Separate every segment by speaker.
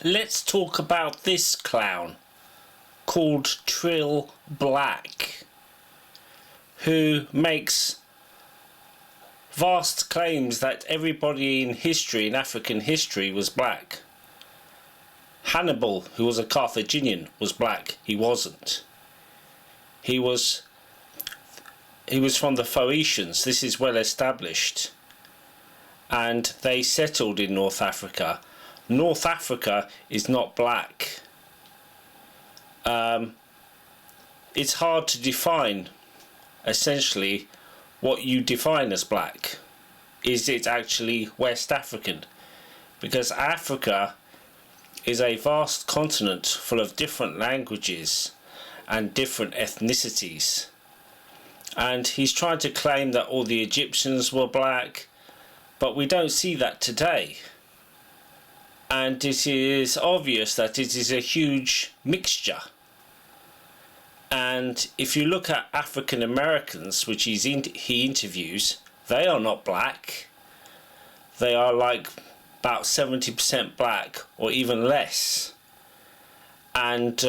Speaker 1: let's talk about this clown called Trillblack, who makes vast claims that everybody in history, in African history, was black. Hannibal, who was a Carthaginian, was black. He wasn't. He was from the Phoenicians. This is well established. And they settled in North Africa. North Africa is not black. It's hard to define, essentially, what you define as black. Is it actually West African? Because Africa is a vast continent full of different languages and different ethnicities. And he's trying to claim that all the Egyptians were black, but we don't see that today. And it is obvious that it is a huge mixture. And if you look at African Americans, which he interviews, they are not black. They are like about 70% black or even less. And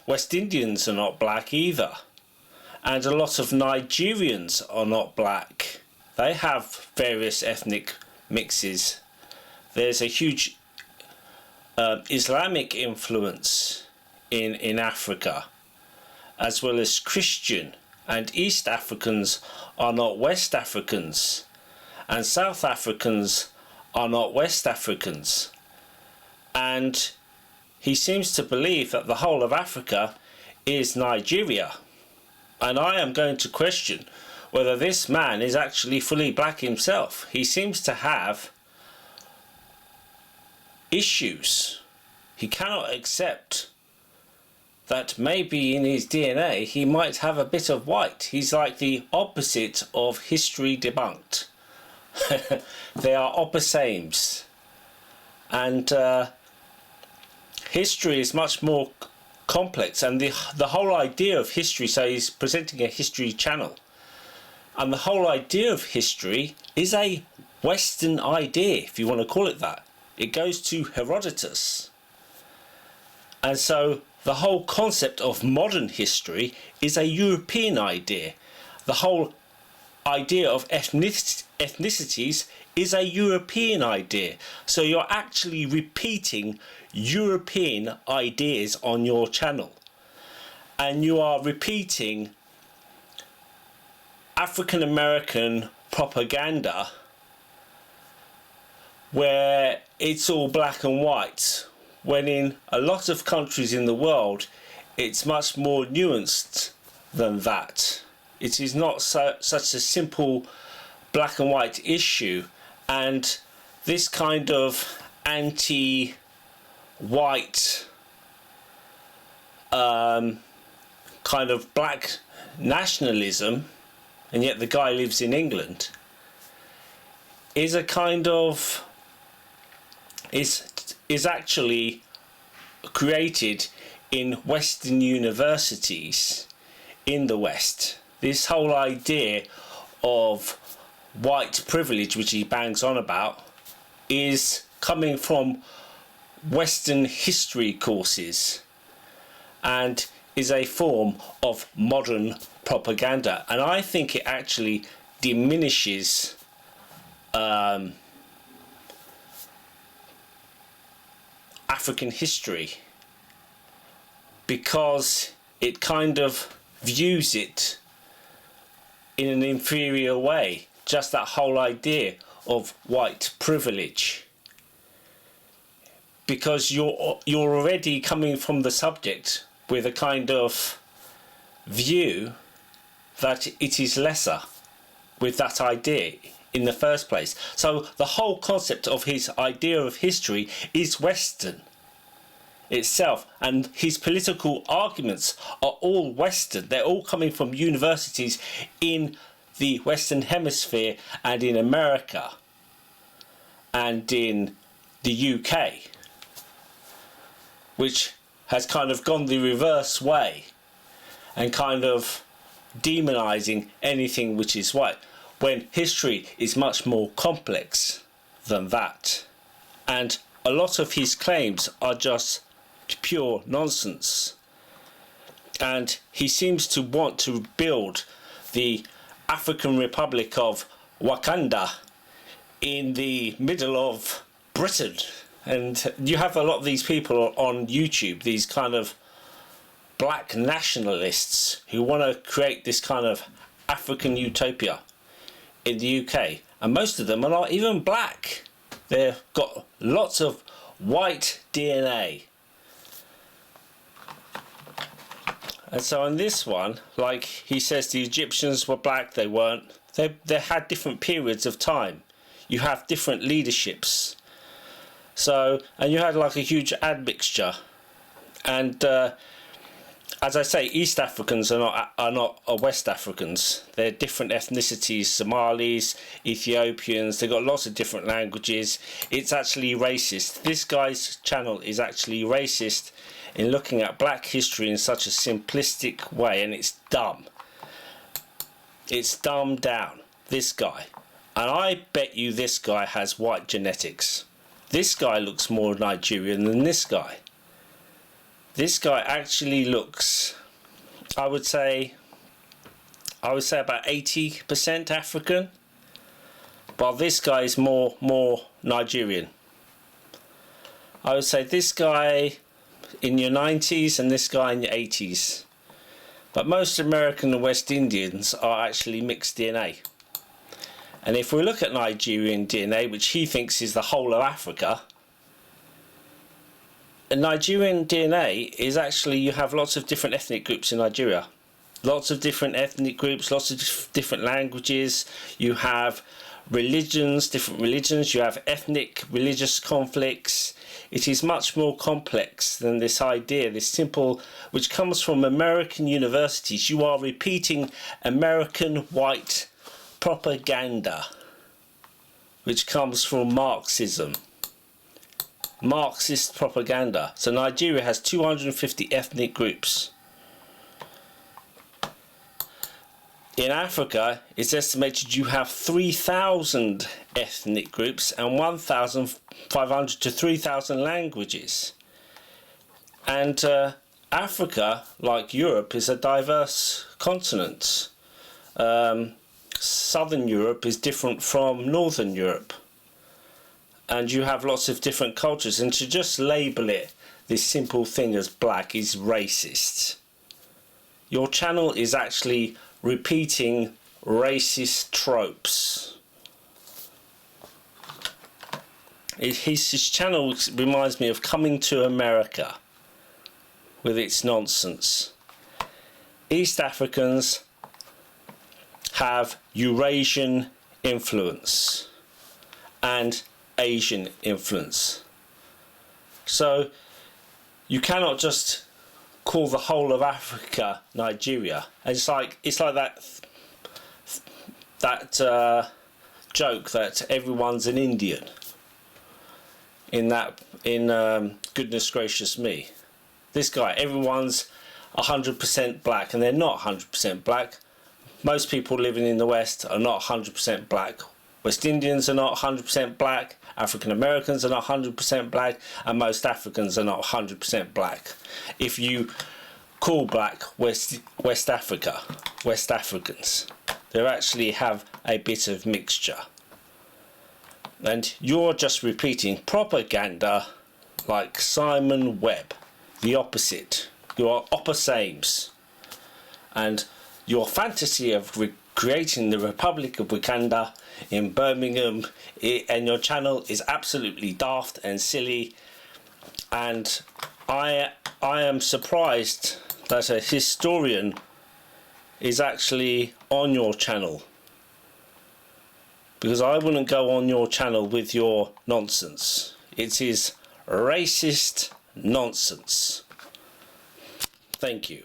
Speaker 1: West Indians are not black either. And a lot of Nigerians are not black. They have various ethnic mixes. There's a huge Islamic influence in Africa, as well as Christian, and East Africans are not West Africans, and South Africans are not West Africans. And he seems to believe that the whole of Africa is Nigeria. And I am going to question whether this man is actually fully black himself. He seems to have issues. He cannot accept that maybe in his DNA he might have a bit of white. He's like the opposite of history debunked. They are opposames. And history is much more complex, and the whole idea of history, so he's presenting a history channel, and the whole idea of history is a Western idea, if you want to call it that. It goes to Herodotus. And so the whole concept of modern history is a European idea. The whole idea of ethnicities is a European idea. So you're actually repeating European ideas on your channel. And you are repeating African American propaganda where it's all black and white, when in a lot of countries in the world it's much more nuanced than that. It is not such a simple black and white issue, and this kind of anti-white kind of black nationalism, and yet the guy lives in England, is a kind of is actually created in Western universities in the West. This whole idea of white privilege, which he bangs on about, is coming from Western history courses and is a form of modern propaganda. And I think it actually diminishes African history, because it kind of views it in an inferior way. Just that whole idea of white privilege, because you're already coming from the subject with a kind of view that it is lesser with that idea in the first place. So the whole concept of his idea of history is Western itself, and his political arguments are all Western. They're all coming from universities in the Western Hemisphere and in America and in the UK, which has kind of gone the reverse way and kind of demonizing anything which is white, when history is much more complex. than that. And a lot of his claims are just pure nonsense. And he seems to want to build the African Republic of Wakanda in the middle of Britain. And you have a lot of these people on YouTube, these kind of black nationalists who want to create this kind of African utopia in the UK. And most of them are not even black. They've got lots of white DNA. And so on this one, like he says the Egyptians were black, they weren't. They had different periods of time. You have different leaderships. So, and you had like a huge admixture. And as I say, East Africans are not West Africans. They're different ethnicities, Somalis, Ethiopians, they've got lots of different languages. It's actually racist. This guy's channel is actually racist in looking at black history in such a simplistic way, and it's dumb. It's dumbed down, this guy. And I bet you this guy has white genetics. This guy looks more Nigerian than this guy. This guy actually looks, I would say about 80% African, while this guy is more Nigerian. I would say this guy in your 90s and this guy in your 80s. But most American and West Indians are actually mixed DNA. And if we look at Nigerian DNA, which he thinks is the whole of Africa, Nigerian DNA is actually, you have lots of different ethnic groups in Nigeria. Lots of different ethnic groups, lots of different languages. You have religions, different religions. You have ethnic, religious conflicts. It is much more complex than this idea, this simple, which comes from American universities. You are repeating American white propaganda, which comes from Marxism. Marxist propaganda. So Nigeria has 250 ethnic groups. In Africa, it's estimated you have 3,000 ethnic groups and 1,500 to 3,000 languages. And Africa, like Europe, is a diverse continent. Southern Europe is different from Northern Europe. And you have lots of different cultures, and to just label it, this simple thing as black, is racist. Your channel is actually repeating racist tropes. His channel reminds me of Coming to America with its nonsense. East Africans have Eurasian influence and Asian influence. So you cannot just call the whole of Africa Nigeria. And it's like that joke that everyone's an Indian in Goodness Gracious Me. This guy, everyone's 100% black, and they're not 100% black. Most people living in the West are not 100% black. West Indians are not 100% black, African Americans are not 100% black, and most Africans are not 100% black. If you call black West Africa, West Africans, they actually have a bit of mixture. And you're just repeating propaganda like Simon Webb, the opposite. You are opposames. And your fantasy of creating the Republic of Wakanda in Birmingham and your channel is absolutely daft and silly, and I am surprised that a historian is actually on your channel, because I wouldn't go on your channel with your nonsense. It is racist nonsense. Thank you.